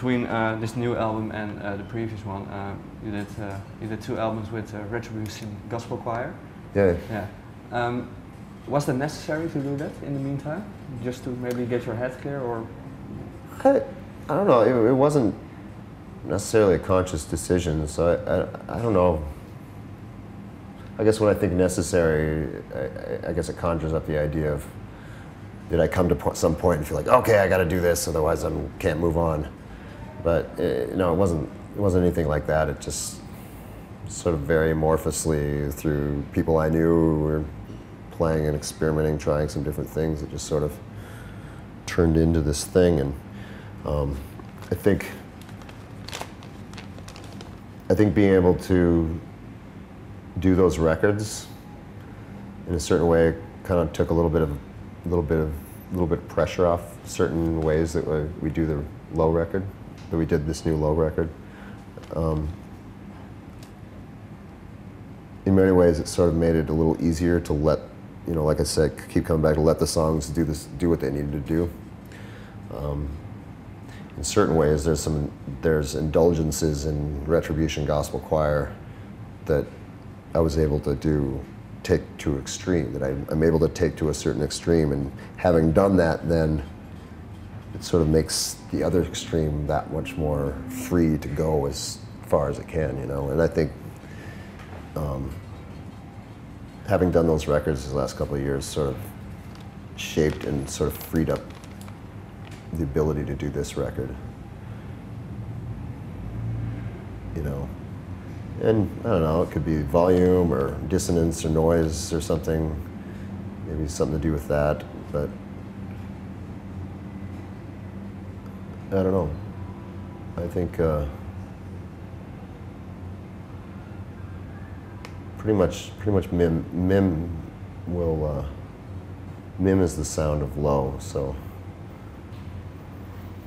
between this new album and the previous one, you did 2 albums with Retribution Gospel Choir. Yeah. Yeah. Was that necessary to do that in the meantime, just to maybe get your head clear, or? I don't know. It wasn't necessarily a conscious decision, so I don't know. I guess when I think necessary, I guess it conjures up the idea of, did I come to some point and feel like, okay, I got to do this, otherwise I can't move on. But no, it wasn't anything like that. It just sort of very amorphously, through people I knew who were playing and experimenting, trying some different things, it just sort of turned into this thing. And I think being able to do those records in a certain way kind of took a little bit of pressure off certain ways that we do the low record, that we did this new low record. In many ways, it sort of made it a little easier to let, like I said, keep coming back to let the songs do what they needed to do. In certain ways, there's indulgences in Retribution Gospel Choir that I was able to take to extreme, that I'm able to take to a certain extreme, and having done that, then it sort of makes the other extreme that much more free to go as far as it can, And I think having done those records the last couple of years sort of shaped and sort of freed up the ability to do this record, And I don't know, it could be volume or dissonance or noise or something, maybe something to do with that, but I don't know. I think pretty much Mime will, Mime is the sound of low, so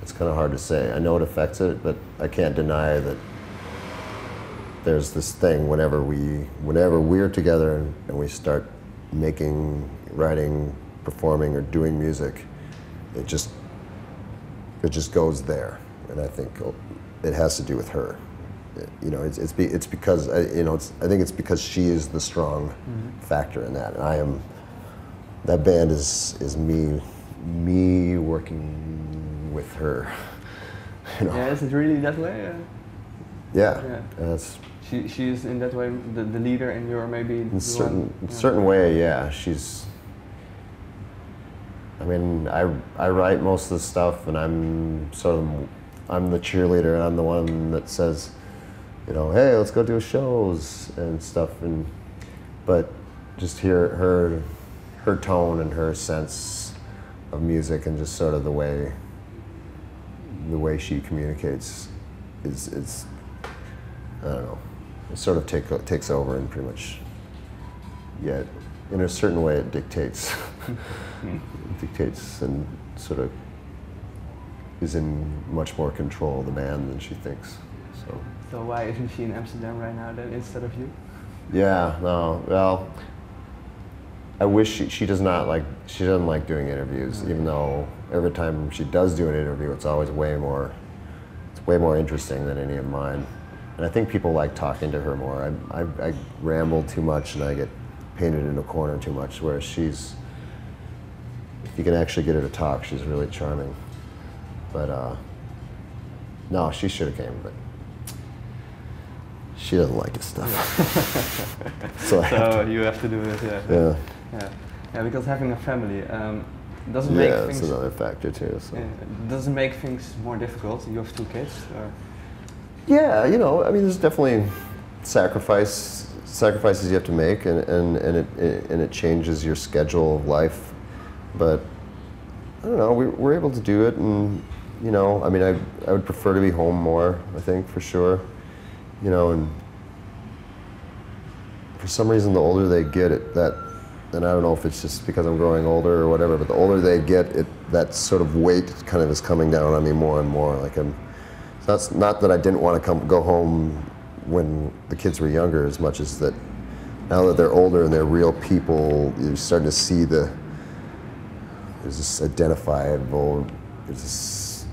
it's kind of hard to say. I know it affects it, but I can't deny that there's this thing whenever we're together and we start making, writing, performing, or doing music, it just goes there, and I think it has to do with her. It's because I think it's because she is the strong factor in that, and that band is me working with her. Yeah, is it really that way? Yeah. She is in that way the leader, and you're maybe in certain way. Yeah, she's. I mean, I write most of the stuff, and I'm the cheerleader, and I'm the one that says, hey, let's go do shows and stuff, but just hear her tone and her sense of music, and just sort of the way she communicates is I don't know, it sort of takes over, and pretty much, yeah, in a certain way it dictates. It dictates and sort of is in much more control of the band than she thinks. So why isn't she in Amsterdam right now then, instead of you? Yeah, no, well, I wish she doesn't like doing interviews, even though every time she does do an interview, it's always way more interesting than any of mine. And I think people like talking to her more. I ramble too much, and I get painted in a corner too much, whereas if you can actually get her to talk, she's really charming. But no, she should have came, but she doesn't like this stuff. So you have to do it, yeah, because having a family doesn't make things... that's another factor too. So. Doesn't make things more difficult. You have 2 kids? Or? Yeah, I mean, there's definitely sacrifices you have to make, and it changes your schedule of life. But I don't know, we're able to do it, and I mean, I would prefer to be home more, I think, for sure. And for some reason, the older they get, and I don't know if it's just because I'm growing older or whatever, but the older they get, that sort of weight kind of is coming down on me more and more. Like it's not that I didn't want to go home when the kids were younger, as much as that now that they're older and they're real people, you're starting to see there's this identifiable, there's this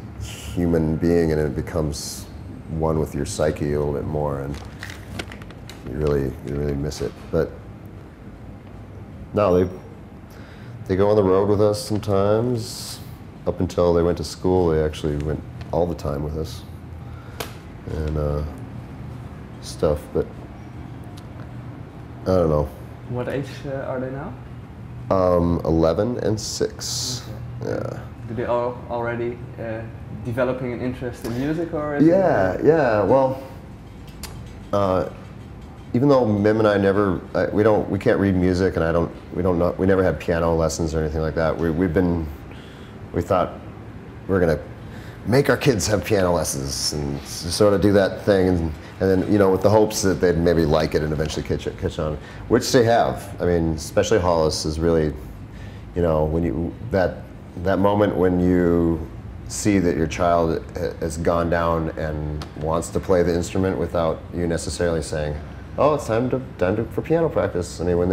human being, and it becomes one with your psyche a little bit more, and you really miss it. But no, they go on the road with us sometimes. Up until they went to school, they actually went all the time with us and stuff. But I don't know. What age are they now? 11 and 6. Okay. Yeah. Do they already developing an interest in music, or? Yeah. Well, even though Mim and I we can't read music, and we never had piano lessons or anything like that. We thought we were gonna make our kids have piano lessons and sort of do that thing, and then, you know, with the hopes that they'd maybe like it and eventually catch on, which they have. I mean, especially Hollis is really, you know, when that moment when you see that your child has gone down and wants to play the instrument without you necessarily saying, "Oh, it's time for piano practice." I mean,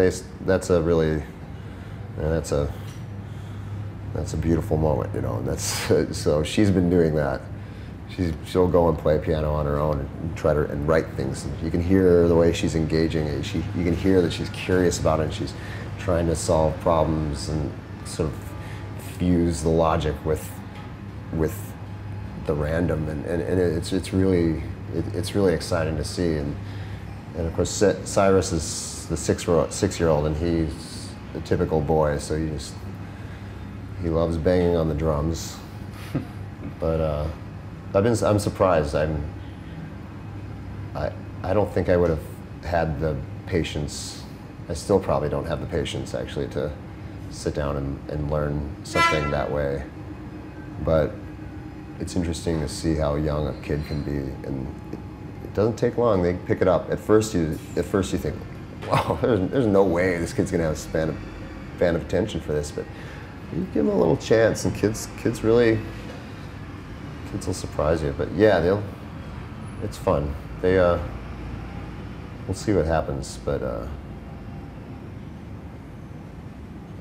that's a beautiful moment, you know. And that's so she's been doing that. She'll go and play piano on her own and try to write things. And you can hear the way she's engaging. You can hear that she's curious about it. And she's trying to solve problems and sort of fuse the logic with the random, and it's really exciting to see. And of course, Cyrus is the 6-year-old, and he's a typical boy, so he loves banging on the drums. But I'm surprised. I don't think I would have had the patience. I still probably don't have the patience, actually, to sit down and learn something that way. But it's interesting to see how young a kid can be, and it doesn't take long. They pick it up. At first you think, wow, there's no way this kid's gonna have a span of attention for this. But you give them a little chance, and kids will surprise you. But yeah, it's fun. We'll see what happens, but I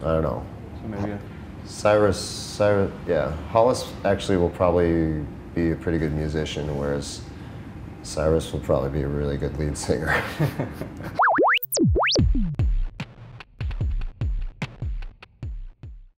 don't know. So maybe Cyrus, yeah. Hollis actually will probably be a pretty good musician, whereas Cyrus will probably be a really good lead singer.